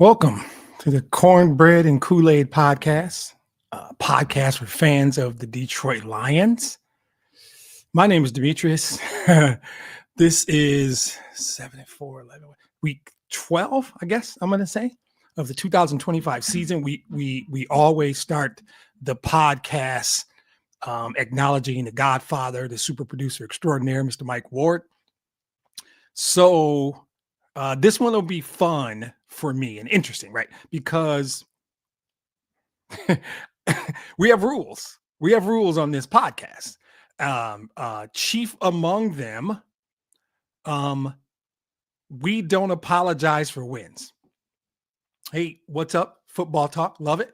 Welcome to the Cornbread and Kool-Aid podcast, a podcast for fans of the Detroit Lions. My name is Demetrius. This is 7-4-11, week 12, I guess I'm going to say, of the 2025 season. We always start the podcast acknowledging the Godfather, the super producer extraordinaire, Mr. Mike Ward. So this one will be fun for me and interesting, right? Because we have rules. We have rules on this podcast. Chief among them, we don't apologize for wins. Hey, what's up? Football talk. Love it.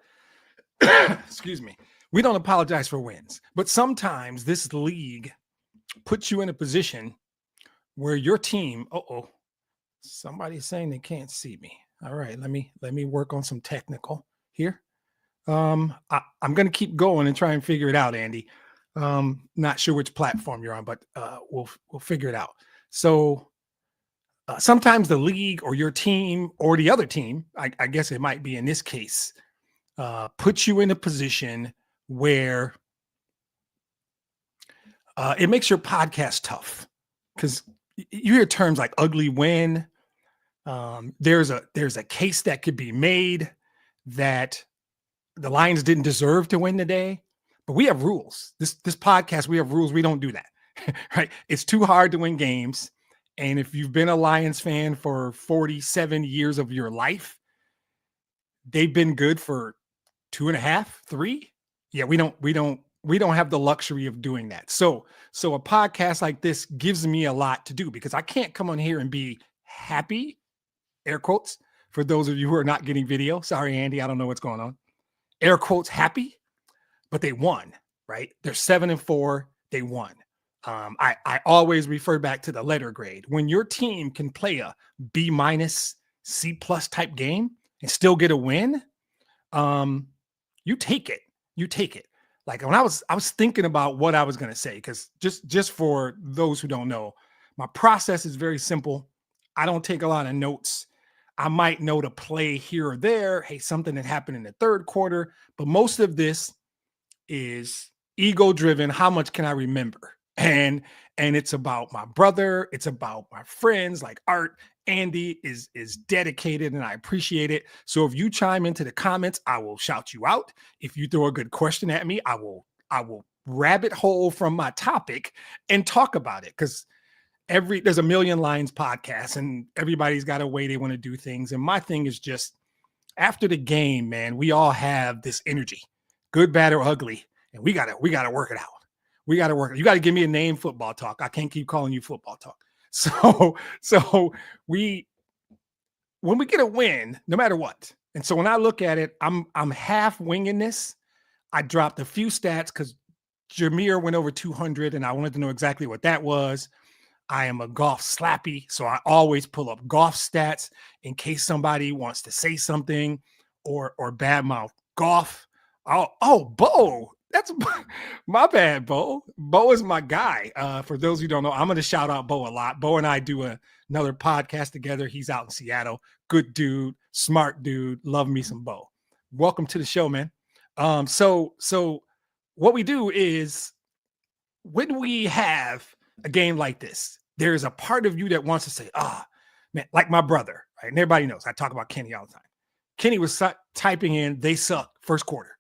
Excuse me. We don't apologize for wins. But sometimes this league puts you in a position where your team, somebody's saying they can't see me. All right, let me work on some technical here. I'm going to keep going and try and figure it out, Andy. Not sure which platform you're on, but we'll figure it out. So sometimes the league or your team or the other team, I guess it might be in this case, puts you in a position where it makes your podcast tough because you hear terms like ugly win. There's a case that could be made that the Lions didn't deserve to win today, but we have rules. This podcast, we have rules. We don't do that, right? It's too hard to win games. And if you've been a Lions fan for 47 years of your life, they've been good for 2.5, 3. Yeah, we don't have the luxury of doing that. So a podcast like this gives me a lot to do because I can't come on here and be happy, air quotes, for those of you who are not getting video. Sorry, Andy, I don't know what's going on. Air quotes happy, but they won, right? They're 7-4. They won. I always refer back to the letter grade. When your team can play a B-, C+ type game and still get a win, you take it. You take it. Like when I was thinking about what I was going to say, because just for those who don't know, my process is very simple. I don't take a lot of notes. I might note a play here or there. Hey, something that happened in the third quarter. But most of this is ego driven. How much can I remember? And it's about my brother. It's about my friends like Art. Andy is dedicated and I appreciate it. So if you chime into the comments, I will shout you out. If you throw a good question at me, I will rabbit hole from my topic and talk about it. Because there's a million Lions podcasts and everybody's got a way they want to do things. And my thing is just after the game, man, we all have this energy, good, bad, or ugly. And we gotta work it out. We got to work. You got to give me a name, football talk. I can't keep calling you football talk. So when we get a win, no matter what. And so when I look at it, I'm half winging this. I dropped a few stats because Jameer went over 200 and I wanted to know exactly what that was. I am a golf slappy, so I always pull up golf stats in case somebody wants to say something or badmouth golf. Bo. That's my bad, Bo. Bo is my guy. For those who don't know, I'm going to shout out Bo a lot. Bo and I do another podcast together. He's out in Seattle. Good dude, smart dude. Love me some Bo. Welcome to the show, man. So what we do is when we have a game like this, there's a part of you that wants to say, man, like my brother, right? And everybody knows I talk about Kenny all the time. Kenny was typing in, they suck first quarter.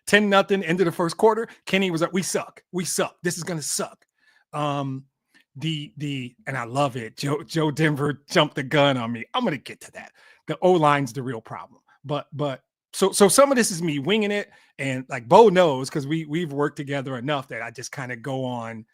10-0 into the first quarter. Kenny was like, we suck. This is going to suck. And I love it. Joe Denver jumped the gun on me. I'm going to get to that. The O-line's the real problem. But so some of this is me winging it. And like Bo knows, because we've worked together enough that I just kind of go on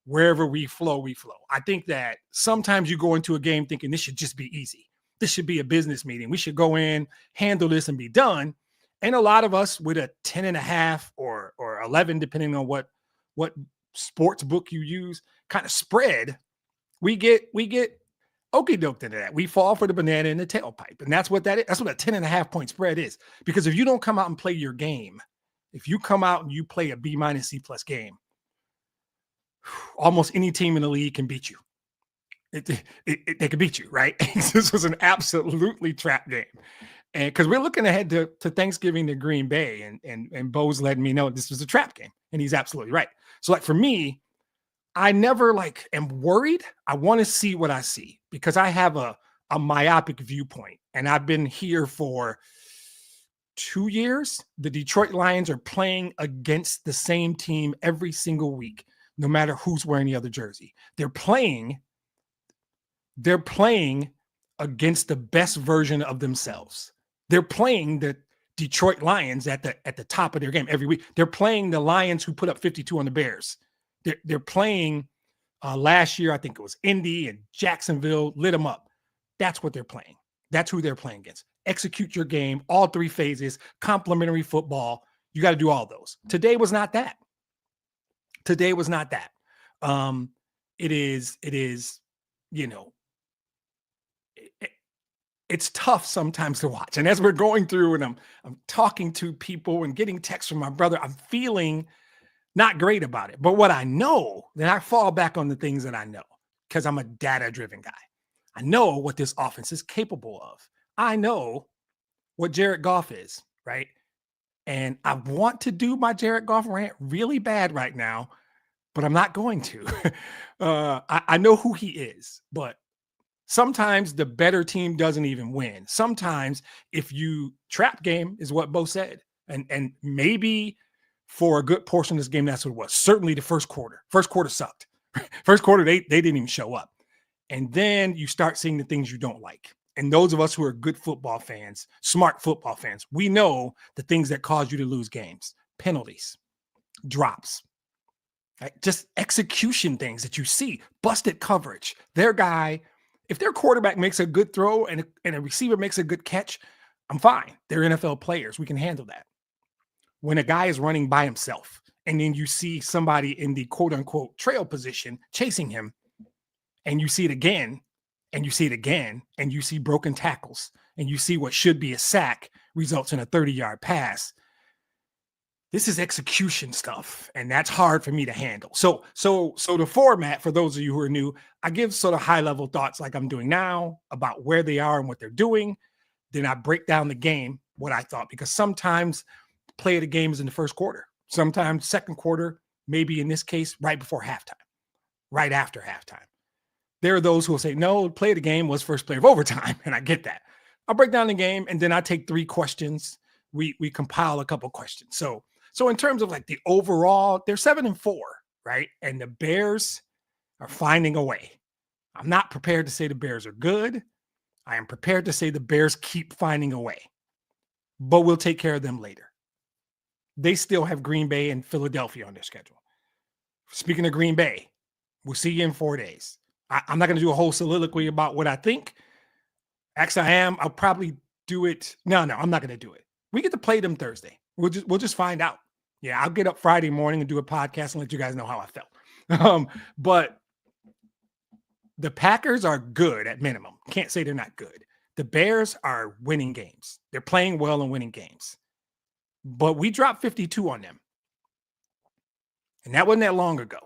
wherever we flow. I think that sometimes you go into a game thinking this should just be easy. This should be a business meeting. We should go in, handle this and be done. And a lot of us with a 10.5 or 11, depending on what sports book you use, kind of spread, we get okie doked into that. We fall for the banana in the tailpipe. And that's what that is. That's what a 10.5 point spread is. Because if you don't come out and play your game, if you come out and you play a B- C+ game, almost any team in the league can beat you. they could beat you, right? This was an absolutely trap game. And because we're looking ahead to Thanksgiving to Green Bay, and Bo's letting me know this was a trap game, and he's absolutely right. So, like, for me, I never like am worried. I want to see what I see because I have a myopic viewpoint, and I've been here for 2 years. The Detroit Lions are playing against the same team every single week, no matter who's wearing the other jersey. They're playing against the best version of themselves. They're playing the Detroit Lions at the top of their game every week. They're playing the Lions who put up 52 on the Bears. They're playing last year, I think it was Indy and Jacksonville, lit them up. That's what they're playing. That's who they're playing against. Execute your game, all three phases, complementary football. You got to do all those. Today was not that. Today was not that. It is, you know, it's tough sometimes to watch. And as we're going through and I'm talking to people and getting texts from my brother, I'm feeling not great about it. But what I know, then I fall back on the things that I know because I'm a data-driven guy. I know what this offense is capable of. I know what Jared Goff is, right? And I want to do my Jared Goff rant really bad right now, but I'm not going to. I know who he is, but sometimes the better team doesn't even win. Sometimes if you trap game is what Bo said. And maybe for a good portion of this game, that's what it was. Certainly the first quarter. First quarter sucked. First quarter, they didn't even show up. And then you start seeing the things you don't like. And those of us who are good football fans, smart football fans, we know the things that cause you to lose games. Penalties, drops, right? Just execution things that you see. Busted coverage. Their guy, if their quarterback makes a good throw and a receiver makes a good catch, I'm fine. They're NFL players. We can handle that. When a guy is running by himself and then you see somebody in the quote unquote trail position chasing him, and you see it again, and you see it again, and you see broken tackles, and you see what should be a sack results in a 30-yard pass. This is execution stuff, and that's hard for me to handle. So the format, for those of you who are new, I give sort of high-level thoughts like I'm doing now about where they are and what they're doing. Then I break down the game, what I thought, because sometimes play of the game is in the first quarter. Sometimes second quarter, maybe in this case, right before halftime, right after halftime. There are those who will say, no, play of the game was first play of overtime, and I get that. I'll break down the game, and then I take 3 questions. We compile a couple questions. So in terms of like the overall, they're 7-4, right? And the Bears are finding a way. I'm not prepared to say the Bears are good. I am prepared to say the Bears keep finding a way, but we'll take care of them later. They still have Green Bay and Philadelphia on their schedule. Speaking of Green Bay, we'll see you in 4 days. I'm not going to do a whole soliloquy about what I think. Actually, I am. I'll probably do it. No, I'm not going to do it. We get to play them Thursday. We'll just find out. Yeah, I'll get up Friday morning and do a podcast and let you guys know how I felt. But the Packers are good at minimum. Can't say they're not good. The Bears are winning games. They're playing well and winning games. But we dropped 52 on them. And that wasn't that long ago.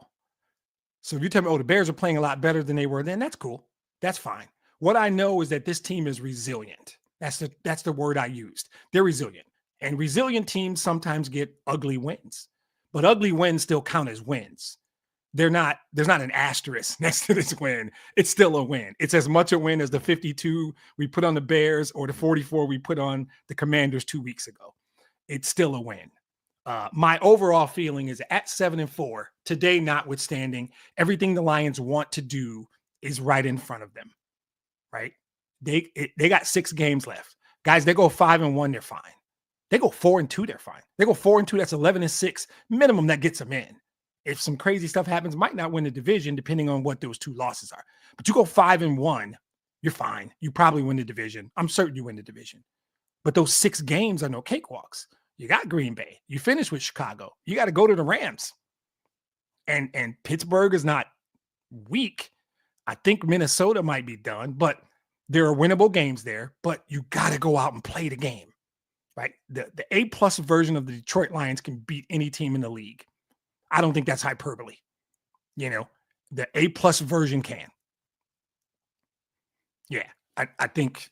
So if you tell me, the Bears are playing a lot better than they were then, that's cool. That's fine. What I know is that this team is resilient. That's the word I used. They're resilient. And resilient teams sometimes get ugly wins. But ugly wins still count as wins. There's not an asterisk next to this win. It's still a win. It's as much a win as the 52 we put on the Bears or the 44 we put on the Commanders 2 weeks ago. It's still a win. My overall feeling is at 7-4, today notwithstanding, everything the Lions want to do is right in front of them, right? They got 6 games left. Guys, they go 5-1, they're fine. They go 4-2, they're fine. They go 4-2, that's 11-6. Minimum that gets them in. If some crazy stuff happens, might not win the division depending on what those 2 losses are. But you go 5-1, you're fine. You probably win the division. I'm certain you win the division. But those 6 games are no cakewalks. You got Green Bay. You finish with Chicago. You got to go to the Rams. And Pittsburgh is not weak. I think Minnesota might be done, but there are winnable games there. But you got to go out and play the game, right? The A-plus version of the Detroit Lions can beat any team in the league. I don't think that's hyperbole. The A-plus version can. Yeah, I think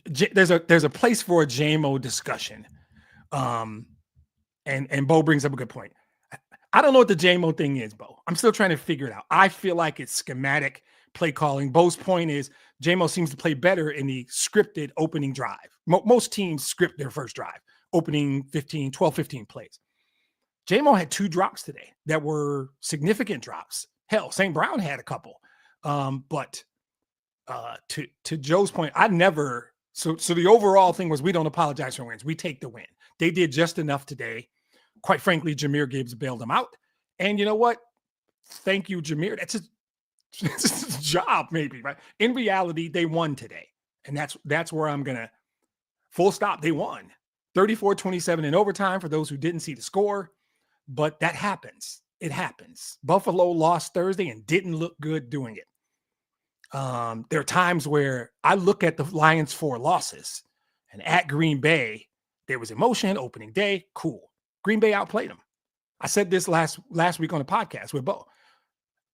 there's a place for a JMO discussion. Um, and Bo brings up a good point. I don't know what the JMO thing is, Bo. I'm still trying to figure it out. I feel like it's schematic play calling. Bo's point is JMO seems to play better in the scripted opening drive. Most teams script their first drive, opening 12, 15 plays. JMO had 2 drops today that were significant drops. Hell, St. Brown had a couple. But to Joe's point, I never so the overall thing was we don't apologize for wins. We take the win. They did just enough today. Quite frankly, Jahmyr Gibbs bailed them out. And you know what? Thank you, Jahmyr. That's his job, maybe, right? In reality, they won today. And that's where I'm gonna full stop. They won 34-27 in overtime for those who didn't see the score. But that happens. It happens. Buffalo lost Thursday and didn't look good doing it. There are times where I look at the Lions' 4 losses, and at Green Bay, there was emotion, opening day, cool. Green Bay outplayed them. I said this last week on the podcast with Bo.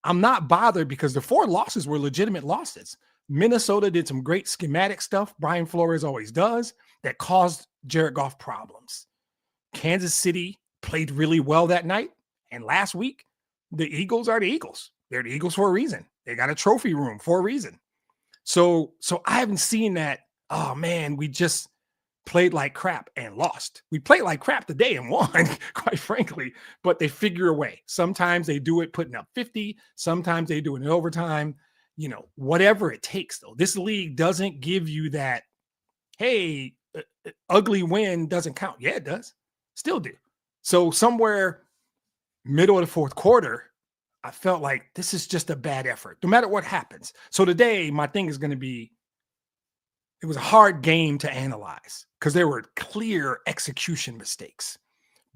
I'm not bothered because the 4 losses were legitimate losses. Minnesota did some great schematic stuff, Brian Flores always does, that caused Jared Goff problems. Kansas City played really well that night, and last week, the Eagles are the Eagles. They're the Eagles for a reason. They got a trophy room for a reason. So I haven't seen that, oh man, we just played like crap and lost. We played like crap today and won, quite frankly, but they figure a way. Sometimes they do it putting up 50. Sometimes they do it in overtime, whatever it takes though. This league doesn't give you that, hey, ugly win doesn't count. Yeah, it does. Still do. So somewhere middle of the fourth quarter, I felt like this is just a bad effort, no matter what happens. So today, my thing is going to be, it was a hard game to analyze because there were clear execution mistakes.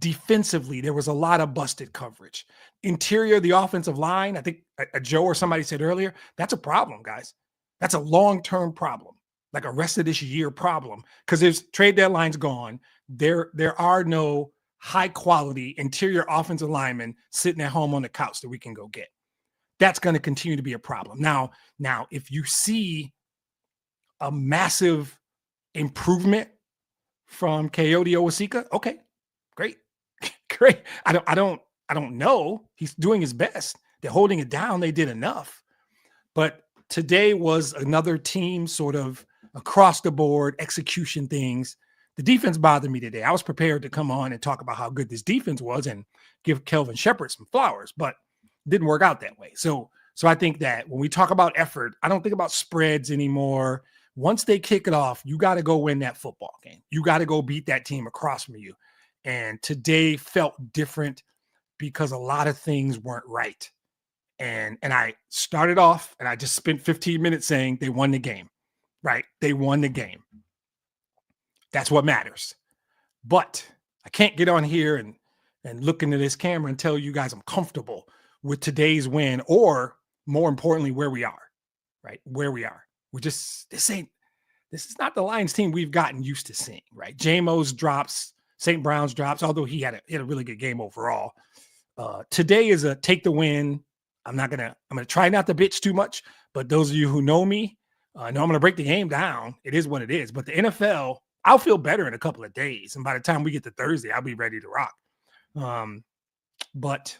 Defensively, there was a lot of busted coverage. Interior, the offensive line, I think a Joe or somebody said earlier, that's a problem, guys. That's a long-term problem, like a rest of this year problem, because there's trade deadline's gone. There are no high-quality interior offensive linemen sitting at home on the couch that we can go get. That's going to continue to be a problem. Now, if you see a massive improvement from Coyote Owasika, okay, great. Great. I don't know. He's doing his best. They're holding it down. They did enough. But today was another team sort of across the board execution things. The defense bothered me today. I was prepared to come on and talk about how good this defense was and give Kelvin Shepard some flowers, but it didn't work out that way. So I think that when we talk about effort, I don't think about spreads anymore. Once they kick it off, you got to go win that football game. You got to go beat that team across from you. And today felt different because a lot of things weren't right. And I started off and I just spent 15 minutes saying they won the game, right? They won the game. That's what matters. But I can't get on here and look into this camera and tell you guys I'm comfortable with today's win, or more importantly, where we are, right? Where we are. This is not the Lions team we've gotten used to seeing, right? JMO's drops, St. Brown's drops, although he had a really good game overall. Today is a take the win. I'm going to try not to bitch too much, but those of you who know me, know I'm going to break the game down. It is what it is. But the NFL, I'll feel better in a couple of days. And by the time we get to Thursday, I'll be ready to rock. But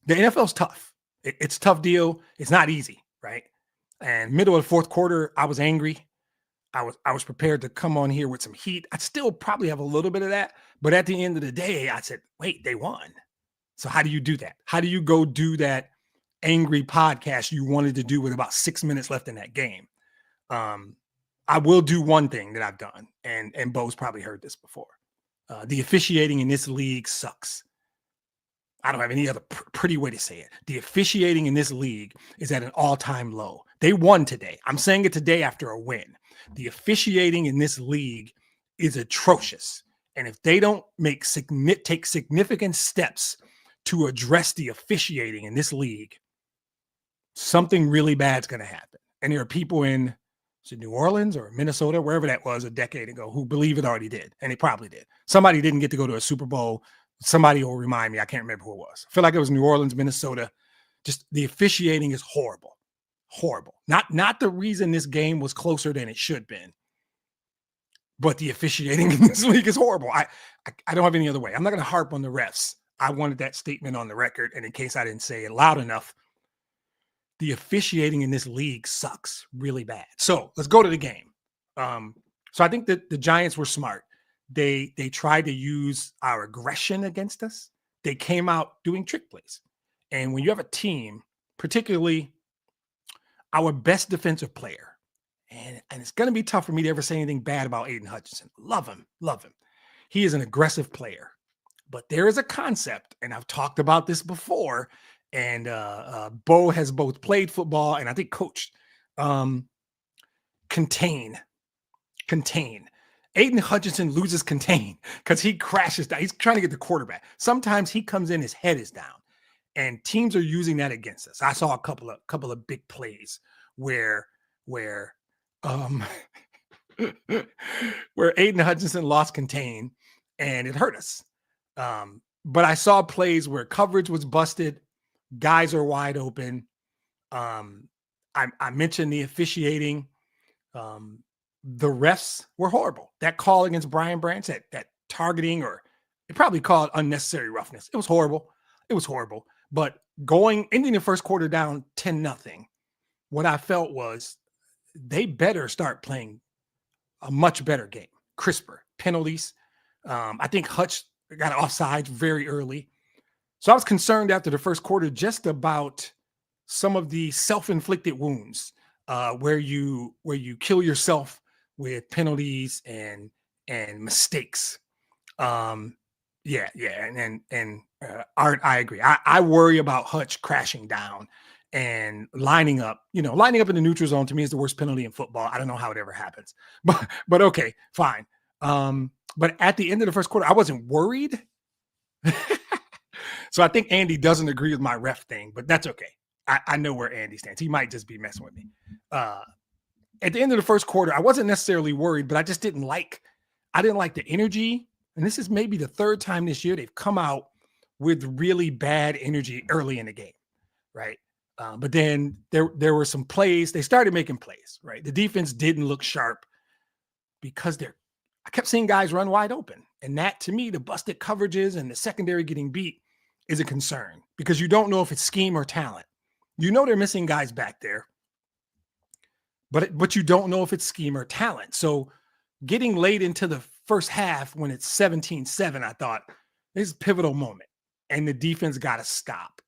the NFL's tough. It's a tough deal. It's not easy, right? And middle of the fourth quarter, I was angry. I was prepared to come on here with some heat. I'd still probably have a little bit of that. But at the end of the day, I said, wait, they won. So how do you do that? How do you go do that angry podcast you wanted to do with about 6 minutes left in that game? I will do one thing that I've done, and Bo's probably heard this before. The officiating in this league sucks. I don't have any other pretty way to say it. The officiating in this league is at an all-time low. They won today. I'm saying it today after a win. The officiating in this league is atrocious. And if they don't take significant steps to address the officiating in this league, something really bad's going to happen. And there are people in New Orleans or Minnesota, wherever that was a decade ago, who believe it already did. And it probably did. Somebody didn't get to go to a Super Bowl. Somebody will remind me. I can't remember who it was. I feel like it was New Orleans, Minnesota. Just the officiating is horrible. horrible. Not the reason this game was closer than it should have been, but the officiating in this league is horrible. I don't have any other way. I'm not going to harp on the refs. I wanted that statement on the record, and in case I didn't say it loud enough, the officiating in this league sucks really bad. So let's go to the game. So I think that the Giants were smart. They tried to use our aggression against us. They came out doing trick plays. And when you have a team, particularly our best defensive player, and it's going to be tough for me to ever say anything bad about Aiden Hutchinson. Love him. He is an aggressive player. But there is a concept, and I've talked about this before, and Bo has both played football and I think coached. Contain. Aiden Hutchinson loses contain because he crashes down. He's trying to get the quarterback. Sometimes he comes in, his head is down, and teams are using that against us. I saw a couple of big plays where where Aiden Hutchinson lost contain and it hurt us. But I saw plays where coverage was busted, guys are wide open. I mentioned the officiating. The refs were horrible. That call against Brian Branch, that targeting, or they probably called unnecessary roughness. It was horrible. But ending the first quarter down 10-0, what I felt was they better start playing a much better game, crisper penalties. I think Hutch got offsides very early. So I was concerned after the first quarter just about some of the self-inflicted wounds where you kill yourself with penalties and mistakes. Art, I agree. I worry about Hutch crashing down and lining up in the neutral zone. To me is the worst penalty in football. I don't know how it ever happens, but okay, fine. But at the end of the first quarter, I wasn't worried. So I think Andy doesn't agree with my ref thing, but that's okay. I know where Andy stands. He might just be messing with me. At the end of the first quarter, I wasn't necessarily worried, but I just didn't like the energy. And this is maybe the third time this year they've come out with really bad energy early in the game, right? But then there were some plays. They started making plays, right? The defense didn't look sharp because I kept seeing guys run wide open. And that, to me, the busted coverages and the secondary getting beat is a concern because you don't know if it's scheme or talent. You know they're missing guys back there, but you don't know if it's scheme or talent. So getting late into the first half when it's 17-7, I thought, this is a pivotal moment. And the defense got to stop,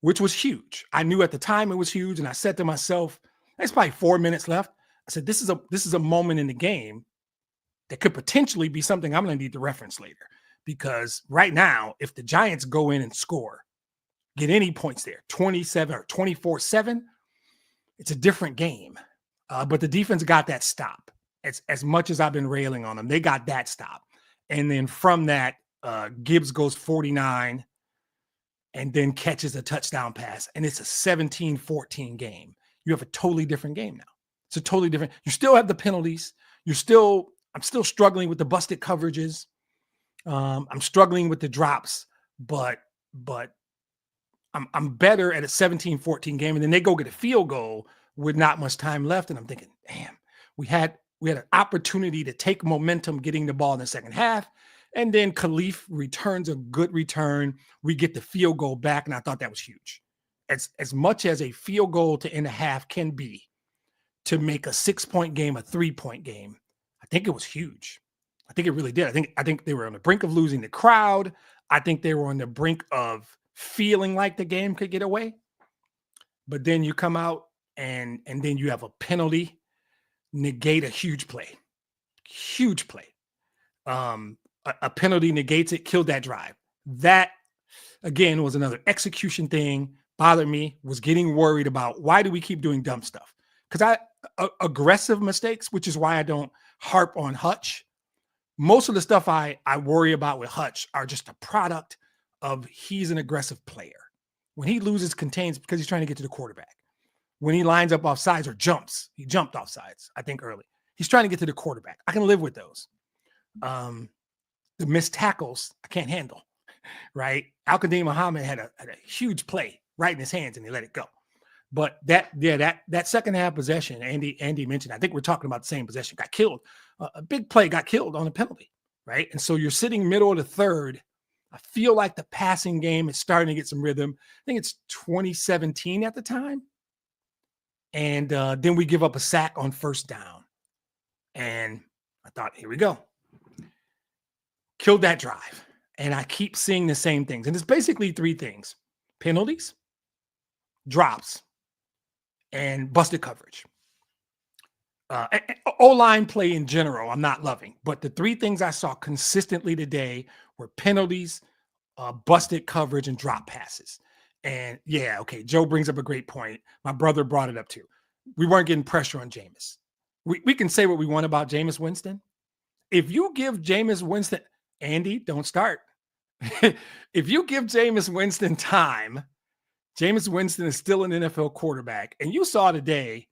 which was huge. I knew at the time it was huge, and I said to myself, there's probably 4 minutes left. I said, this is a moment in the game that could potentially be something I'm going to need to reference later. Because right now, if the Giants go in and score, get any points there, 27 or 24-7, it's a different game. But the defense got that stop. As much as I've been railing on them, they got that stop. And then from that, Gibbs goes 49 and then catches a touchdown pass. And it's a 17-14 game. You have a totally different game now. It's a totally different. You still have the penalties. I'm still struggling with the busted coverages. I'm struggling with the drops, but I'm better at a 17-14 game. And then they go get a field goal with not much time left. And I'm thinking, damn, we had an opportunity to take momentum getting the ball in the second half. And then Khalif returns a good return. We get the field goal back. And I thought that was huge. As much as a field goal to end a half can be to make a 6-point game, a 3-point game, I think it was huge. I think it really did. I think they were on the brink of losing the crowd. I think they were on the brink of feeling like the game could get away. But then you come out and then you have a penalty negate a huge play. Huge play. A penalty negates it, killed that drive. That, again, was another execution thing. Bothered me, was getting worried about why do we keep doing dumb stuff? Because aggressive mistakes, which is why I don't harp on Hutch. Most of the stuff I worry about with Hutch are just a product of he's an aggressive player. When he loses contains because he's trying to get to the quarterback. When he lines up off sides or jumps, he jumped off sides, I think early. He's trying to get to the quarterback. I can live with those. The missed tackles, I can't handle, right? Al-Qadim Muhammad had a huge play right in his hands and he let it go. But that second half possession, Andy mentioned, I think we're talking about the same possession, got killed. A big play got killed on a penalty, right? And so you're sitting middle of the third. I feel like the passing game is starting to get some rhythm. I think it's 2017 at the time. And then we give up a sack on first down. And I thought, here we go. Killed that drive. And I keep seeing the same things. And it's basically three things: penalties, drops, and busted coverage. O-line play in general, I'm not loving. But the three things I saw consistently today were penalties, busted coverage, and drop passes. And yeah, okay, Joe brings up a great point. My brother brought it up too. We weren't getting pressure on Jameis. We can say what we want about Jameis Winston. If you give Jameis Winston, Andy, don't start. If you give Jameis Winston time, Jameis Winston is still an NFL quarterback. And you saw today,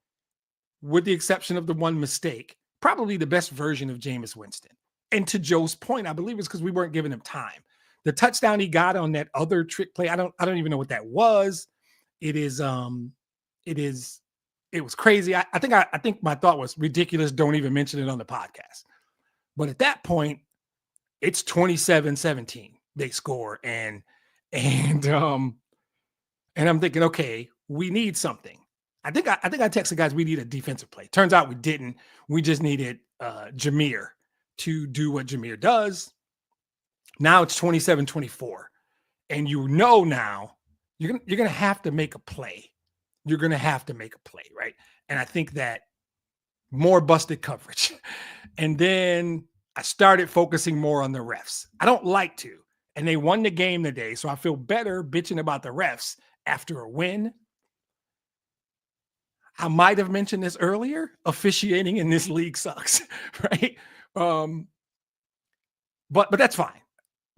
with the exception of the one mistake, probably the best version of Jameis Winston. And to Joe's point, I believe it's because we weren't giving him time. The touchdown he got on that other trick play, I don't even know what that was. It was crazy. I think my thought was ridiculous. Don't even mention it on the podcast. But at that point, it's 27-17. They score. And I'm thinking, okay, we need something. I think I texted guys, we need a defensive play. Turns out we didn't. We just needed Jameer to do what Jameer does. Now it's 27-24. And now you're gonna have to make a play. You're gonna have to make a play, right? And I think that more busted coverage. And then I started focusing more on the refs. I don't like to. And they won the game today, so I feel better bitching about the refs after a win. I might have mentioned this earlier. Officiating in this league sucks, right? But that's fine.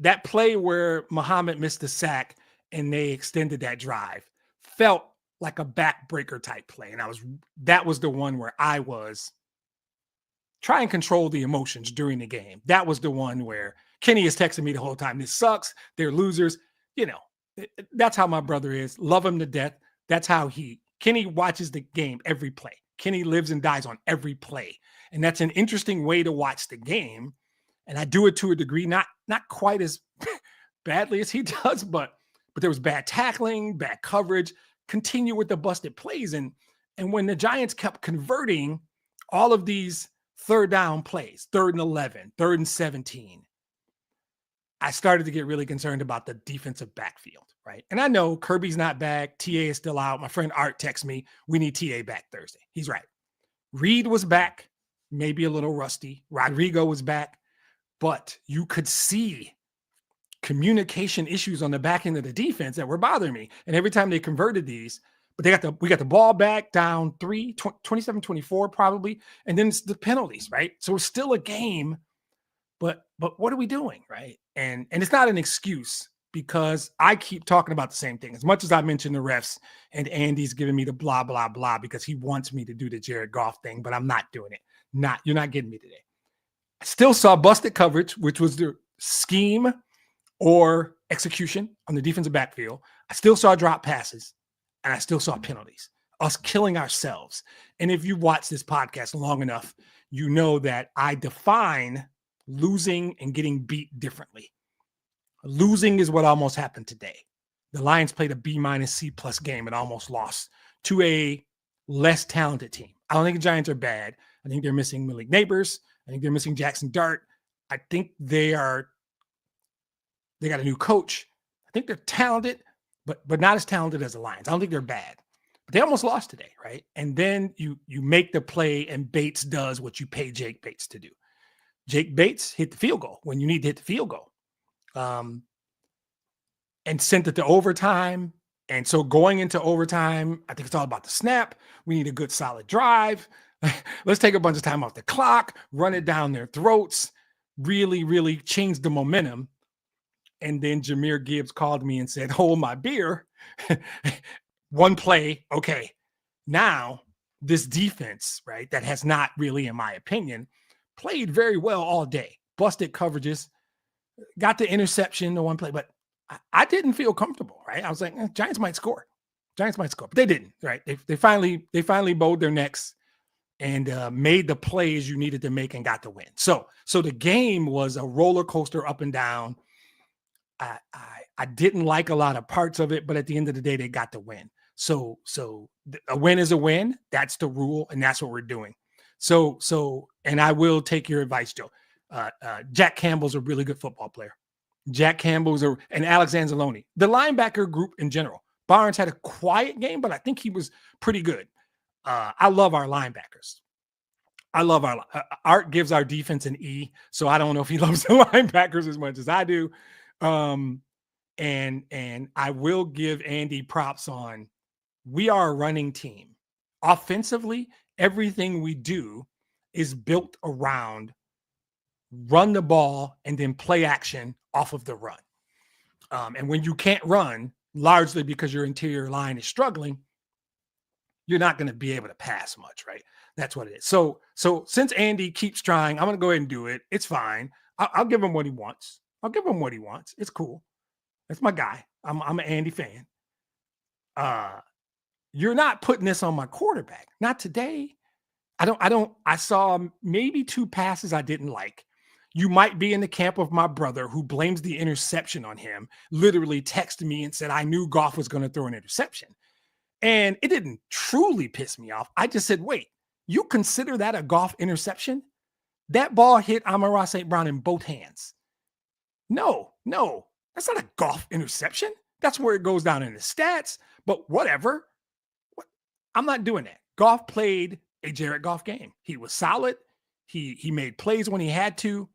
That play where Muhammad missed the sack and they extended that drive felt like a backbreaker type play. And that was the one where I was trying and control the emotions during the game. That was the one where Kenny is texting me the whole time. This sucks. They're losers. That's how my brother is. Love him to death. That's how Kenny watches the game every play. Kenny lives and dies on every play. And that's an interesting way to watch the game. And I do it to a degree, not quite as badly as he does, but there was bad tackling, bad coverage, continue with the busted plays. And when the Giants kept converting all of these third down plays, 3rd and 11, 3rd and 17, I started to get really concerned about the defensive backfield, right? And I know Kirby's not back. TA is still out. My friend Art texts me, we need TA back Thursday. He's right. Reed was back, maybe a little rusty. Rodrigo was back. But you could see communication issues on the back end of the defense that were bothering me. And every time they converted these, but we got the ball back down 27-24 probably. And then it's the penalties, right? So it's still a game, but what are we doing, right? And it's not an excuse, because I keep talking about the same thing. As much as I mentioned the refs, and Andy's giving me the blah, blah, blah, because he wants me to do the Jared Goff thing, but I'm not doing it. You're not getting me today. I still saw busted coverage, which was the scheme or execution on the defensive backfield. I still saw drop passes, and I still saw penalties, us killing ourselves. And if you watch this podcast long enough, you know that I define losing and getting beat differently. Losing is what almost happened today. The Lions played a B- C+ game and almost lost to a less talented team. I don't think the Giants are bad. I think they're missing Malik Neighbors. I think they're missing Jackson Dart. I think they got a new coach. I think they're talented, but not as talented as the Lions. I don't think they're bad. But they almost lost today, right? And then you make the play, and Bates does what you pay Jake Bates to do. Jake Bates hit the field goal when you need to hit the field goal. And sent it to overtime. And so going into overtime, I think it's all about the snap. We need a good solid drive. Let's take a bunch of time off the clock, run it down their throats, really, really change the momentum. And then Jahmyr Gibbs called me and said, hold my beer. One play. Okay. Now this defense, right, that has not really, in my opinion, played very well all day. Busted coverages, got the interception, the one play, but I didn't feel comfortable, right? I was like, Giants might score. Giants might score, but they didn't. Right? They finally bowed their necks and made the plays you needed to make and got the win. So the game was a roller coaster up and down. I didn't like a lot of parts of it, but at the end of the day, they got the win. So a win is a win. That's the rule, and that's what we're doing. And I will take your advice, Joe. Jack Campbell's a really good football player. Jack Campbell's and Alex Anzalone. The linebacker group in general. Barnes had a quiet game, but I think he was pretty good. I love our linebackers. I love Art gives our defense an E, so I don't know if he loves the linebackers as much as I do. And I will give Andy props on, we are a running team. Offensively, everything we do is built around run the ball and then play action off of the run. And when you can't run, largely because your interior line is struggling, you're not going to be able to pass much, right? That's what it is. So since Andy keeps trying, I'm going to go ahead and do it. It's fine. I'll give him what he wants. It's cool. That's my guy. I'm an Andy fan. You're not putting this on my quarterback. Not today. I saw maybe 2 passes I didn't like. You might be in the camp of my brother who blames the interception on him, literally texted me and said, I knew Goff was going to throw an interception. And it didn't truly piss me off. I just said, wait, you consider that a Goff interception? That ball hit Amon-Ra St. Brown in both hands. No, that's not a Goff interception. That's where it goes down in the stats, but whatever. I'm not doing that. Goff played a Jared Goff game. He was solid. He made plays when he had to.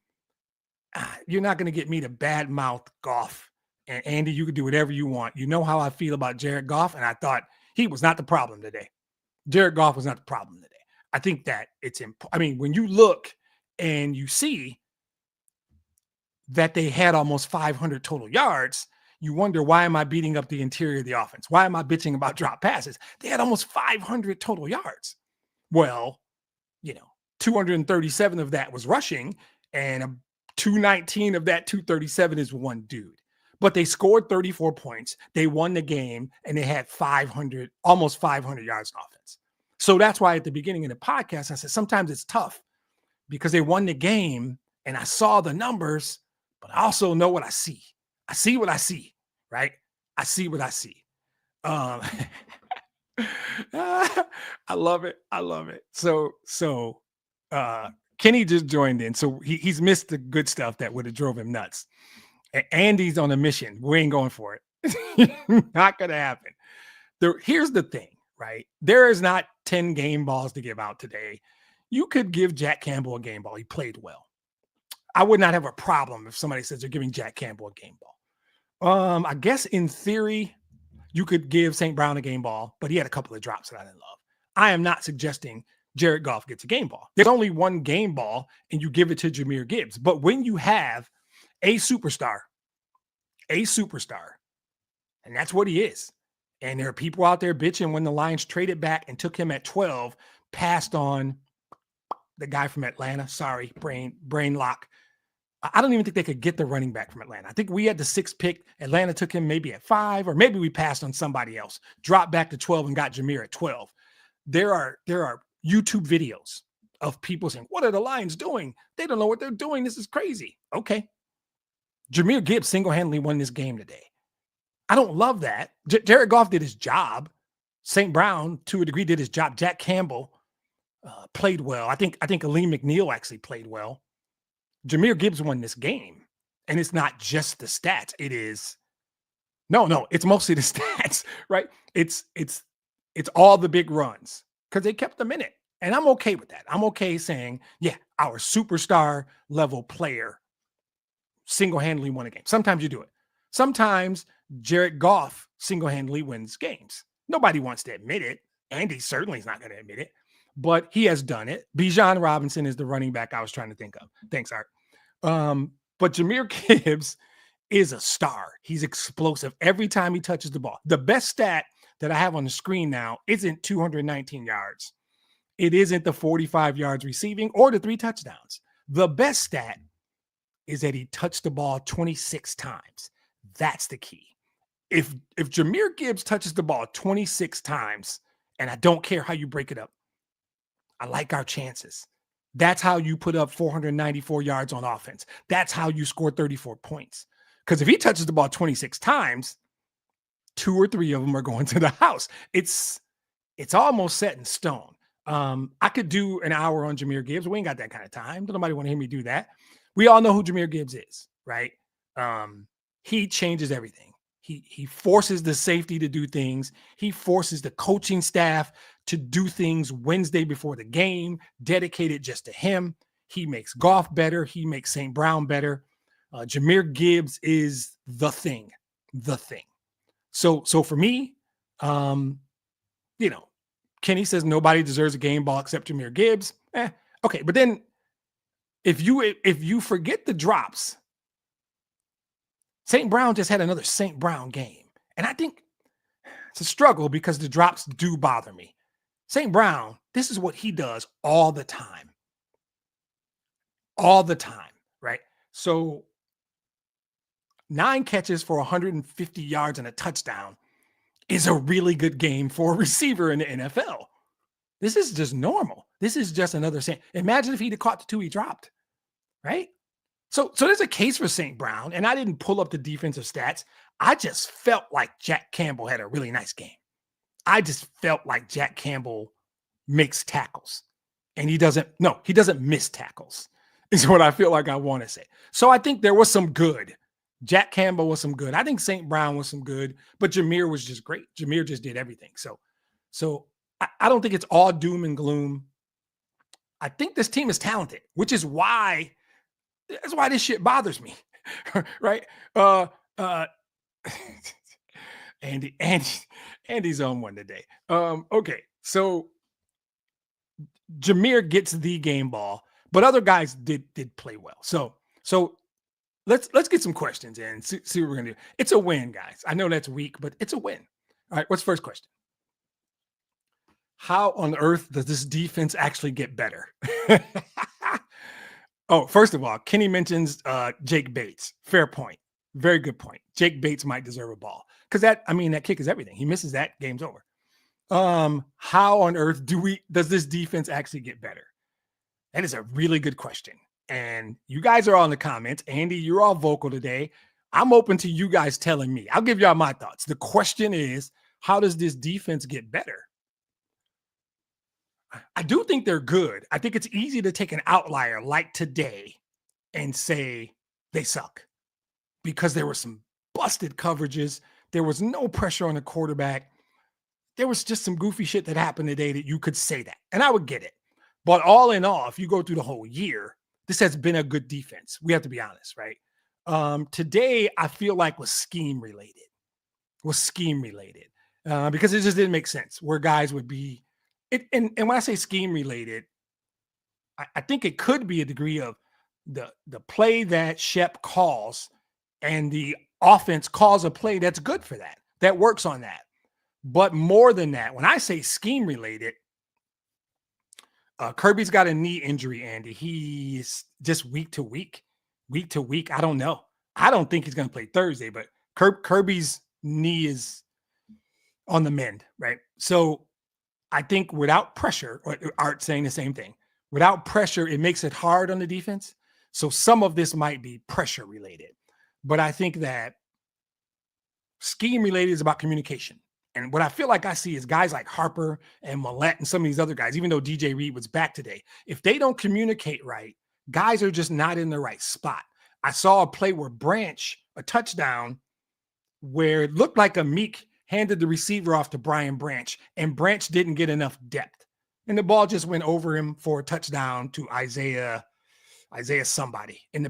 You're not going to get me to badmouth Goff. And Andy, you can do whatever you want. You know how I feel about Jared Goff, and I thought he was not the problem today. Jared Goff was not the problem today. I think that when you look and you see that they had almost 500 total yards, you wonder, why am I beating up the interior of the offense? Why am I bitching about drop passes? They had almost 500 total yards. Well, 237 of that was rushing, and 219 of that 237 is one dude. But they scored 34 points. They won the game, and they had almost 500 yards in offense. So that's why at the beginning of the podcast, I said sometimes it's tough because they won the game, and I saw the numbers, but I also know what I see. I see what I see, right? I see what I see. I love it. So Kenny just joined in. So he's missed the good stuff that would have drove him nuts. Andy's on a mission. We ain't going for it. Not going to happen. Here's the thing, right? There is not 10 game balls to give out today. You could give Jack Campbell a game ball. He played well. I would not have a problem if somebody says they're giving Jack Campbell a game ball. I guess in theory, you could give St. Brown a game ball, but he had a couple of drops that I didn't love. I am not suggesting Jared Goff gets a game ball. There's only one game ball, and you give it to Jahmyr Gibbs. But when you have a superstar, and that's what he is, and there are people out there bitching when the Lions traded back and took him at 12, passed on the guy from Atlanta. Sorry, brain lock. I don't even think they could get the running back from Atlanta. I think we had the 6th pick. Atlanta took him maybe at 5, or maybe we passed on somebody else, dropped back to 12 and got Jahmyr at 12. There are YouTube videos of people saying, what are the Lions doing? They don't know what they're doing. This is crazy. Okay. Jahmyr Gibbs single-handedly won this game today. I don't love that. Jared Goff did his job. St. Brown, to a degree, did his job. Jack Campbell played well. I think Aleem McNeil actually played well. Jahmyr Gibbs won this game, and it's not just the stats. It is it's mostly the stats, right? It's all the big runs because they kept them in it, and I'm okay with that. I'm okay saying, yeah, our superstar level player single-handedly won a game. Sometimes you do it. Sometimes Jared Goff single-handedly wins games. Nobody wants to admit it. Andy certainly is not going to admit it, but he has done it. Bijan Robinson is the running back I was trying to think of. Thanks, Art. But Jahmyr Gibbs is a star. He's explosive every time he touches the ball. The best stat that I have on the screen now isn't 219 yards. It isn't the 45 yards receiving or the 3 touchdowns. The best stat is that he touched the ball 26 times. That's the key. if Jahmyr Gibbs touches the ball 26 times, and I don't care how you break it up, I like our chances. That's how you put up 494 yards on offense. That's how you score 34 points. Because if he touches the ball 26 times, 2 or 3 of them are going to the house. It's almost set in stone. I could do an hour on Jahmyr Gibbs. We ain't got that kind of time. Don't nobody want to hear me do that. We all know who Jahmyr Gibbs is, right? He changes everything. He forces the safety to do things. He forces the coaching staff to do things Wednesday before the game, dedicated just to him. He makes Goff better. He makes St. Brown better. Jahmyr Gibbs is the thing. So for me, Kenny says nobody deserves a game ball except Jahmyr Gibbs. Okay, but then if you forget the drops, St. Brown just had another St. Brown game. And I think it's a struggle because the drops do bother me. St. Brown, this is what he does all the time. All the time, right? So 9 catches for 150 yards and a touchdown is a really good game for a receiver in the NFL. This is just normal. This is just another St. Imagine if he'd have caught the 2 he dropped, right? So there's a case for St. Brown, and I didn't pull up the defensive stats. I just felt like Jack Campbell had a really nice game. I just felt like Jack Campbell makes tackles, and he doesn't miss tackles, is what I feel like I want to say. So I think there was some good. Jack Campbell was some good. I think St. Brown was some good, but Jahmyr was just great. Jahmyr just did everything. So I don't think it's all doom and gloom. I think this team is talented, which is why that's why this shit bothers me. Right? Andy's on one today. Okay. So Jahmyr gets the game ball, but other guys did play well. So let's get some questions in. See what we're gonna do. It's a win, guys. I know that's weak, but it's a win. All right. What's the first question? How on earth does this defense actually get better? Oh, first of all, Kenny mentions Jake Bates. Fair point. Very good point. Jake Bates might deserve a ball because that kick is everything. He misses that, game's over. How on earth does this defense actually get better? That is a really good question. And you guys are all in the comments. Andy, you're all vocal today. I'm open to you guys telling me. I'll give y'all my thoughts. The question is, how does this defense get better? I do think they're good. I think it's easy to take an outlier like today and say they suck because there were some busted coverages. There was no pressure on the quarterback. There was just some goofy shit that happened today that you could say that. And I would get it. But all in all, if you go through the whole year, this has been a good defense. We have to be honest, right? Today, I feel like was scheme related. Because it just didn't make sense where guys would be. And when I say scheme related, I think it could be a degree of the play that Shep calls and the offense calls a play that's good for that works on that. But more than that, when I say scheme related, Kirby's got a knee injury, Andy. He's just week to week. I don't know. I don't think he's going to play Thursday, but Kirby's knee is on the mend, right? So I think without pressure, or Art saying the same thing, without pressure, it makes it hard on the defense. So some of this might be pressure related, but I think that scheme related is about communication. And what I feel like I see is guys like Harper and Millette and some of these other guys, even though DJ Reed was back today, if they don't communicate right, guys are just not in the right spot. I saw a play where Branch, a touchdown, where it looked like Meek handed the receiver off to Brian Branch, and Branch didn't get enough depth. And the ball just went over him for a touchdown to Isaiah somebody in the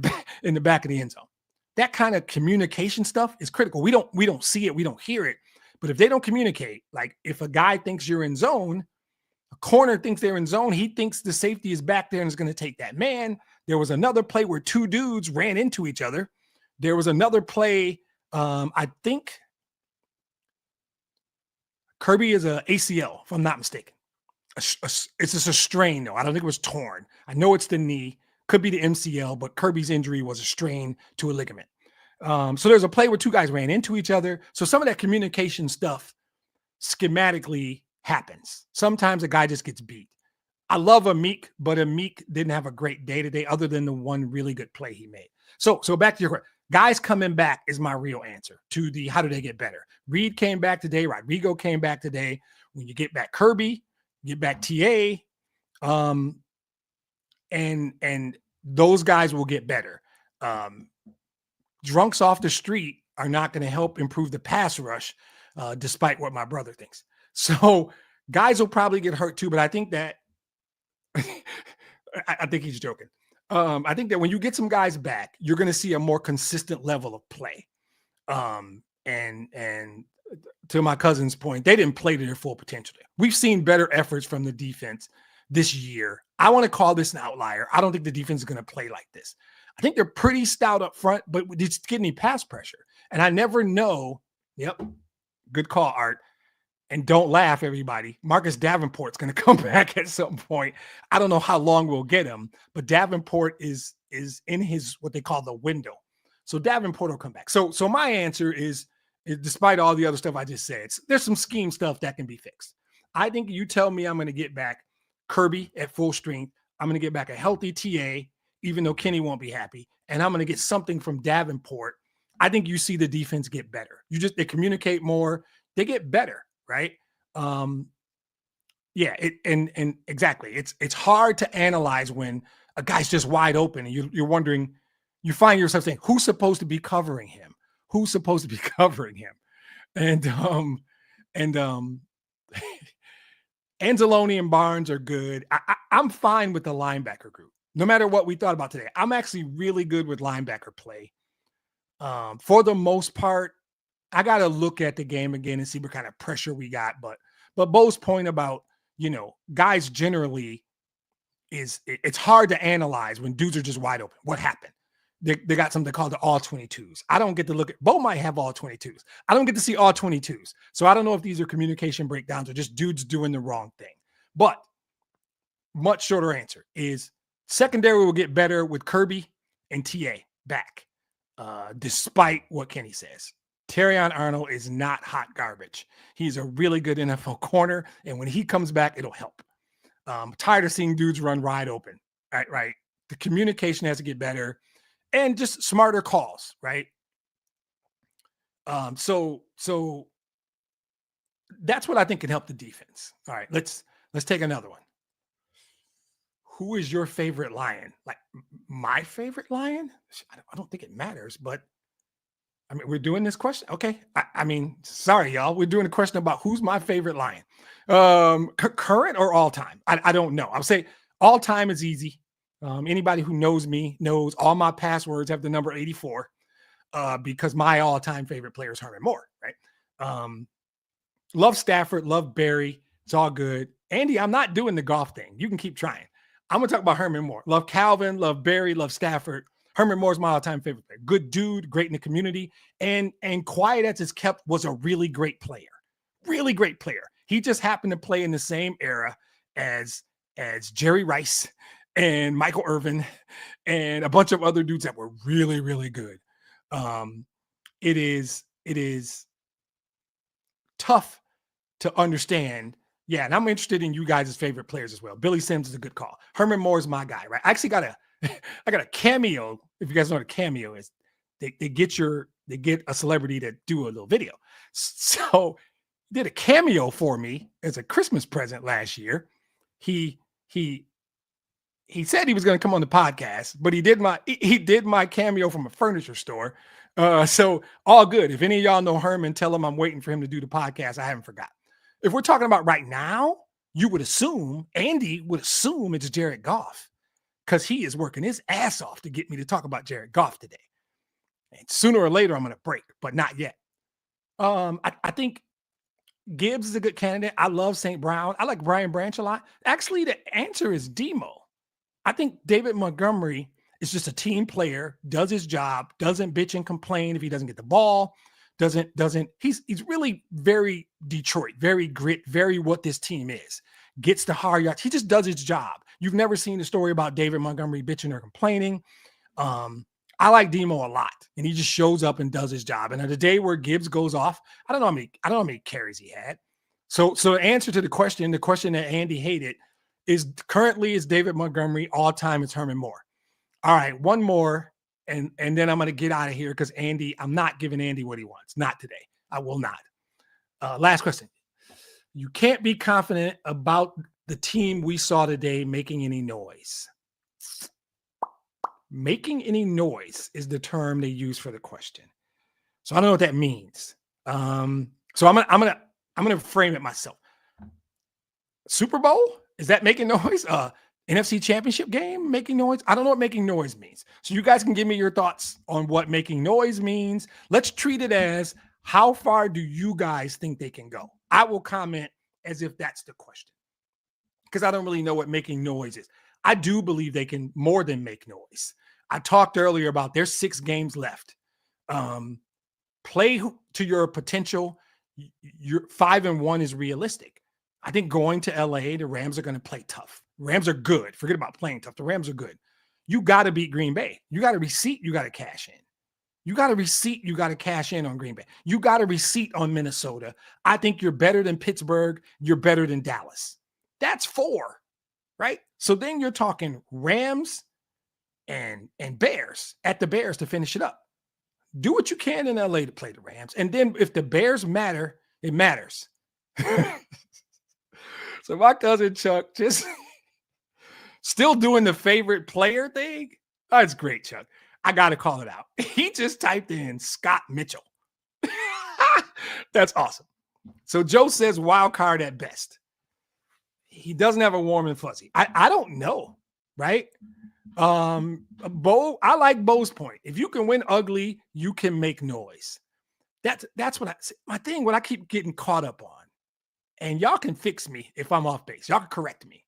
back of the end zone. That kind of communication stuff is critical. We don't see it, we don't hear it. But if they don't communicate, like if a guy thinks you're in zone, a corner thinks they're in zone, he thinks the safety is back there and is going to take that man. There was another play where 2 dudes ran into each other. There was another play, I think Kirby is a ACL, if I'm not mistaken. It's just a strain, though. I don't think it was torn. I know it's the knee. Could be the MCL, but Kirby's injury was a strain to a ligament. So there's a play where two guys ran into each other. So some of that communication stuff schematically happens. Sometimes a guy just gets beat. I love Amik, but Amik didn't have a great day today other than the one really good play he made. So back to your question. Guys coming back is my real answer to the how do they get better. Reed came back today. Rodrigo came back today. When you get back Kirby, get back TA, and those guys will get better. Drunks off the street are not going to help improve the pass rush, despite what my brother thinks. So guys will probably get hurt too, but I think that I think he's joking. I think that when you get some guys back, you're going to see a more consistent level of play. And to my cousin's point, they didn't play to their full potential. We've seen better efforts from the defense this year. I want to call this an outlier. I don't think the defense is going to play like this. I think they're pretty stout up front, but it's getting pass pressure. And I never know. Yep. Good call, Art. And don't laugh, everybody. Marcus Davenport's going to come back at some point. I don't know how long we'll get him, but Davenport is in his what they call the window. So Davenport will come back. So my answer is despite all the other stuff I just said, there's some scheme stuff that can be fixed. I think you tell me I'm going to get back Kirby at full strength. I'm going to get back a healthy TA, even though Kenny won't be happy. And I'm going to get something from Davenport. I think you see the defense get better. They communicate more. They get better. Right. Yeah. And exactly. It's hard to analyze when a guy's just wide open and you're wondering, you find yourself saying, who's supposed to be covering him? Who's supposed to be covering him? And Anzalone and Barnes are good. I'm fine with the linebacker group. No matter what we thought about today, I'm actually really good with linebacker play. For the most part, I got to look at the game again and see what kind of pressure we got. But Bo's point about, guys generally it's hard to analyze when dudes are just wide open. What happened? They got something called the all 22s. I don't get to look at, Bo might have all 22s. I don't get to see all 22s. So I don't know if these are communication breakdowns or just dudes doing the wrong thing. But much shorter answer is secondary will get better with Kirby and TA back, despite what Kenny says. Terrion Arnold is not hot garbage. He's a really good NFL corner, and when he comes back, it'll help. I'm tired of seeing dudes run wide open. Right. The communication has to get better, and just smarter calls. Right. So that's what I think can help the defense. All right, let's take another one. Who is your favorite Lion? Like my favorite Lion? I don't think it matters, but. I mean, we're doing this question. Okay. I mean, sorry, y'all. We're doing a question about who's my favorite Lion. Current or all time? I don't know. I'll say all time is easy. Anybody who knows me knows all my passwords have the number 84 because my all-time favorite player is Herman Moore, right? Love Stafford, love Barry. It's all good. Andy, I'm not doing the golf thing. You can keep trying. I'm going to talk about Herman Moore. Love Calvin, love Barry, love Stafford. Herman Moore's my all-time favorite player. Good dude, great in the community, and quiet as it's kept, was a really great player. Really great player. He just happened to play in the same era as Jerry Rice and Michael Irvin and a bunch of other dudes that were really, really good. It is tough to understand. Yeah, and I'm interested in you guys' favorite players as well. Billy Sims is a good call. Herman Moore is my guy, right? I actually got a cameo. If you guys know what a cameo is, they get a celebrity to do a little video. So he did a cameo for me as a Christmas present last year. He said he was going to come on the podcast, but he did my cameo from a furniture store. So all good. If any of y'all know Herman, tell him I'm waiting for him to do the podcast. I haven't forgot. If we're talking about right now, Andy would assume it's Jared Goff, because he is working his ass off to get me to talk about Jared Goff today. And sooner or later, I'm going to break, but not yet. I think Gibbs is a good candidate. I love St. Brown. I like Brian Branch a lot. Actually, the answer is Demo. I think David Montgomery is just a team player, does his job, doesn't bitch and complain if he doesn't get the ball, he's really very Detroit, very grit, very what this team is. Gets the hard yards. He just does his job. You've never seen a story about David Montgomery bitching or complaining. I like Demo a lot, and he just shows up and does his job. And on the day where Gibbs goes off, I don't know how many carries he had. So the answer to the question that Andy hated is currently is David Montgomery, all time it's Herman Moore. All right, one more, and then I'm going to get out of here because Andy, I'm not giving Andy what he wants. Not today. I will not. Last question. You can't be confident about the team we saw today making any noise. Making any noise is the term they use for the question. So I don't know what that means. So I'm gonna frame it myself. Super Bowl, is that making noise? NFC Championship game making noise? I don't know what making noise means. So you guys can give me your thoughts on what making noise means. Let's treat it as how far do you guys think they can go? I will comment as if that's the question because I don't really know what making noise is. I do believe they can more than make noise. I talked earlier about there's 6 games left. Play to your potential. Your 5-1 is realistic. I think going to LA, the Rams are going to play tough. Rams are good. Forget about playing tough. The Rams are good. You got to beat Green Bay. You got a receipt. You got to cash in. You got a receipt. You got to cash in on Green Bay. You got a receipt on Minnesota. I think you're better than Pittsburgh. You're better than Dallas. That's 4, right? So then you're talking Rams and Bears at the Bears to finish it up. Do what you can in LA to play the Rams. And then if the Bears matter, it matters. So my cousin Chuck just still doing the favorite player thing. Oh, it's great, Chuck. I got to call it out. He just typed in Scott Mitchell. That's awesome. So Joe says wild card at best. He doesn't have a warm and fuzzy. I don't know, right? Bo, I like Bo's point. If you can win ugly, you can make noise. That's what my thing, what I keep getting caught up on. And y'all can fix me if I'm off base. Y'all can correct me.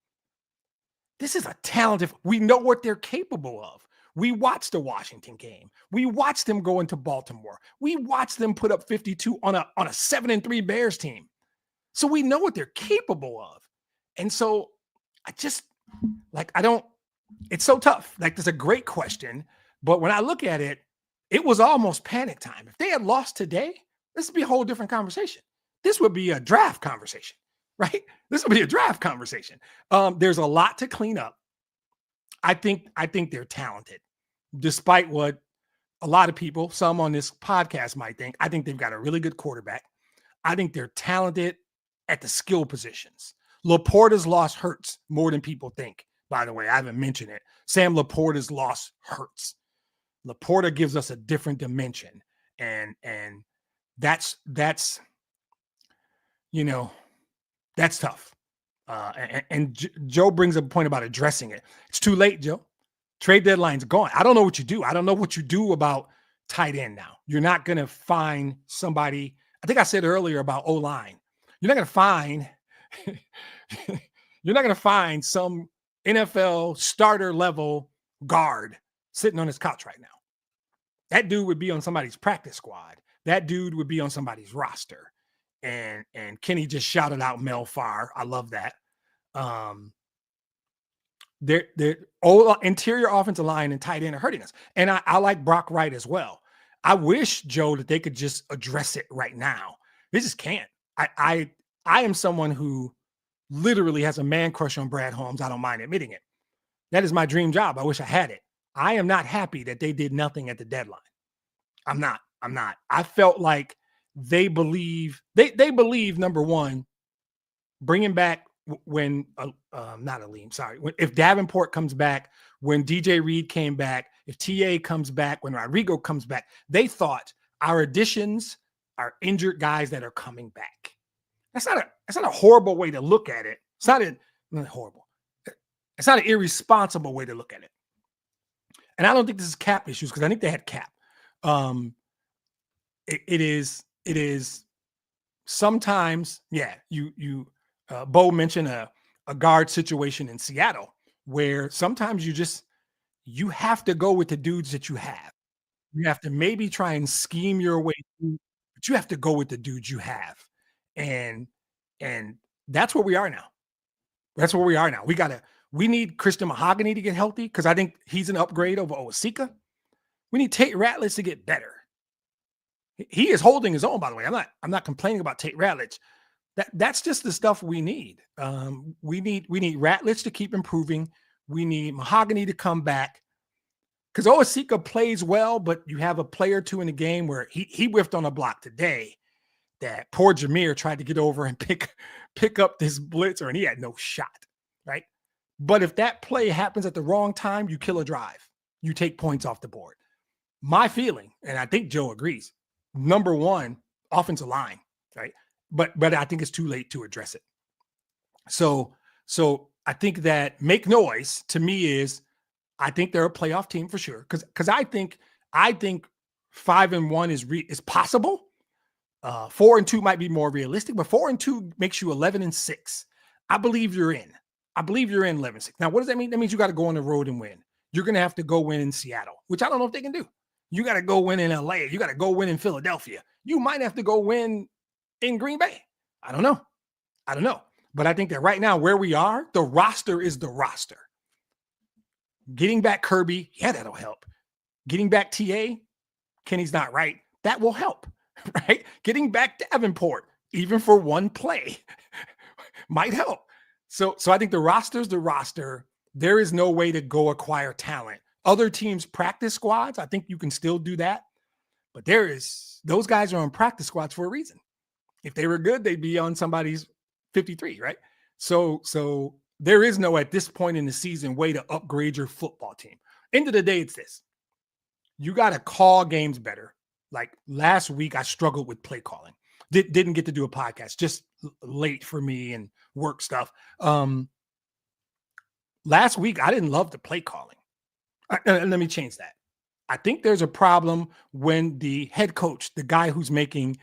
This is a talented, we know what they're capable of. We watched the Washington game. We watched them go into Baltimore. We watched them put up 52 on a 7-3 Bears team. So we know what they're capable of. And so it's so tough. Like, that's a great question. But when I look at it, it was almost panic time. If they had lost today, this would be a whole different conversation. This would be a draft conversation, right? This would be a draft conversation. There's a lot to clean up. I think they're talented, despite what a lot of people, some on this podcast might think. I think they've got a really good quarterback. I think they're talented at the skill positions. Laporta's loss hurts more than people think. By the way, I haven't mentioned it. Sam Laporta's loss hurts. Laporta gives us a different dimension, and that's tough. And Joe brings up a point about addressing it. It's too late, Joe. Trade deadline's gone. I don't know what you do. I don't know what you do about tight end now. You're not going to find somebody. I think I said earlier about O-line. You're not going to find some NFL starter level guard sitting on his couch right now. That dude would be on somebody's practice squad. That dude would be on somebody's roster. And Kenny just shouted out Mel Farr. I love that. Their interior offensive line and tight end are hurting us. And I like Brock Wright as well. I wish, Joe, that they could just address it right now. They just can't. I am someone who literally has a man crush on Brad Holmes. I don't mind admitting it. That is my dream job. I wish I had it. I am not happy that they did nothing at the deadline. I'm not. I felt like they believe, number one, bringing back when, not Aleem, sorry. If Davenport comes back, when DJ Reed came back, if TA comes back, when Rodrigo comes back, they thought our additions are injured guys that are coming back. That's not a horrible way to look at it. It's not horrible. It's not an irresponsible way to look at it. And I don't think this is cap issues because I think they had cap. It is sometimes, yeah, Bo mentioned a guard situation in Seattle where sometimes you have to go with the dudes that you have. You have to maybe try and scheme your way through, but you have to go with the dudes you have. And that's where we are now. That's where we are now. We need Christian Mahogany to get healthy because I think he's an upgrade over Osika. We need Tate Ratledge to get better. He is holding his own, by the way. I'm not complaining about Tate Ratledge. That's just the stuff we need. We need Ratledge to keep improving. We need Mahogany to come back. Because Oasika plays well, but you have a play or two in the game where he whiffed on a block today that poor Jameer tried to get over and pick up this blitzer, and he had no shot, right? But if that play happens at the wrong time, you kill a drive. You take points off the board. My feeling, and I think Joe agrees, number one, offensive line, right? But I think it's too late to address it. So I think that make noise to me is, I think they're a playoff team for sure. Because I think 5-1 is possible. 4-2 might be more realistic, but 4-2 makes you 11-6. I believe you're in. I believe you're in 11-6. Now, what does that mean? That means you got to go on the road and win. You're going to have to go win in Seattle, which I don't know if they can do. You got to go win in LA. You got to go win in Philadelphia. You might have to go win in Green Bay. I don't know. But I think that right now where we are, the roster is the roster. Getting back Kirby, yeah, that'll help. Getting back TA, Kenny's not right. That will help, right? Getting back Davenport, even for one play, might help. So I think the roster's the roster. There is no way to go acquire talent. Other teams' practice squads, I think you can still do that. But those guys are on practice squads for a reason. If they were good, they'd be on somebody's 53, right? So there is no, at this point in the season, way to upgrade your football team. End of the day, it's this. You got to call games better. Like last week, I struggled with play calling. Didn't get to do a podcast, just late for me and work stuff. Last week, I didn't love the play calling. Let me change that. I think there's a problem when the head coach, the guy who's making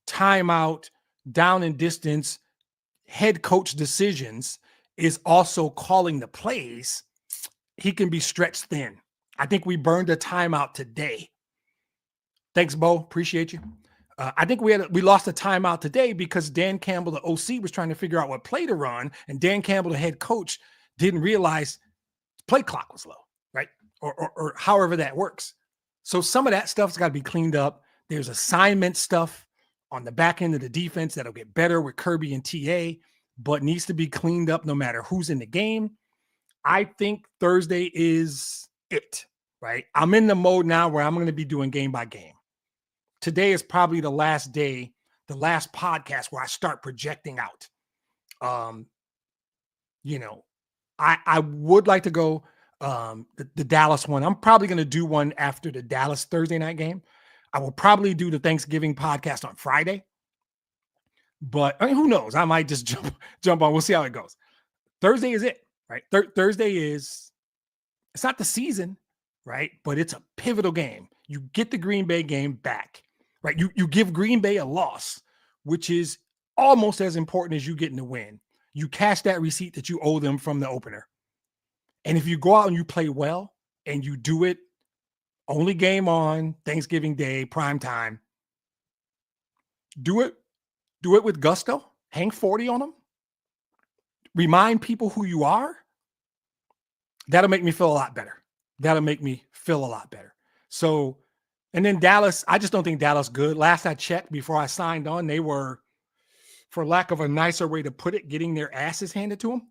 timeout, down and distance, head coach decisions, is also calling the plays. He can be stretched thin. I think we burned a timeout today. Thanks, Bo. Appreciate you. I think we lost a timeout today because Dan Campbell, the OC, was trying to figure out what play to run, and Dan Campbell, the head coach, didn't realize play clock was low, right? Or however that works. So some of that stuff's got to be cleaned up. There's assignment stuff on the back end of the defense that'll get better with Kirby and TA, but needs to be cleaned up no matter who's in the game. I think Thursday is it, right? I'm in the mode now where I'm going to be doing game by game. Today is probably the last day, the last podcast where I start projecting out. I would like to go the Dallas one. I'm probably going to do one after the Dallas Thursday night game. I will probably do the Thanksgiving podcast on Friday. But I mean, who knows? I might just jump on. We'll see how it goes. Thursday is it, right? Thursday is, it's not the season, right? But it's a pivotal game. You get the Green Bay game back, right? You give Green Bay a loss, which is almost as important as you getting the win. You cash that receipt that you owe them from the opener. And if you go out and you play well and you do it, only game on Thanksgiving Day, prime time, do it with gusto, hang 40 on them, remind people who you are. That'll make me feel a lot better. So, and then Dallas, I just don't think Dallas good. Last I checked before I signed on, they were, for lack of a nicer way to put it, getting their asses handed to them.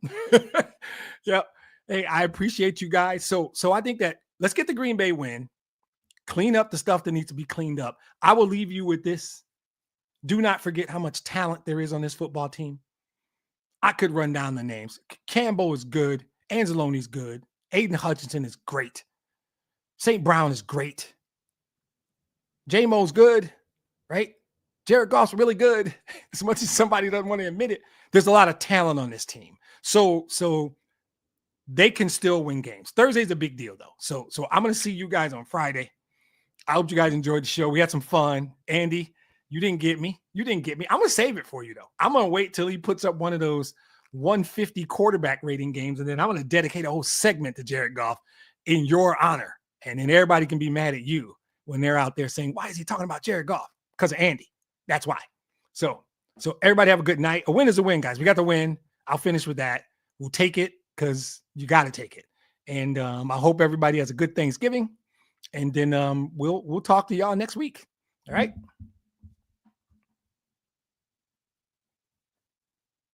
Yeah. Hey, I appreciate you guys. So I think that let's get the Green Bay win, clean up the stuff that needs to be cleaned up. I will leave you with this. Do not forget how much talent there is on this football team. I could run down the names. Campbell is good. Anzalone's good. Aiden Hutchinson is great. St. Brown is great. J-Mo's good, right? Jared Goff's really good. As much as somebody doesn't want to admit it, there's a lot of talent on this team. So they can still win games. Thursday's a big deal, though. So I'm going to see you guys on Friday. I hope you guys enjoyed the show. We had some fun. Andy, you didn't get me. I'm going to save it for you, though. I'm going to wait till he puts up one of those 150 quarterback rating games, and then I'm going to dedicate a whole segment to Jared Goff in your honor. And then everybody can be mad at you when they're out there saying, why is he talking about Jared Goff? Because of Andy. That's why. So everybody have a good night. A win is a win, guys. We got the win. I'll finish with that. We'll take it because you got to take it. And I hope everybody has a good Thanksgiving. And then we'll talk to y'all next week. All right.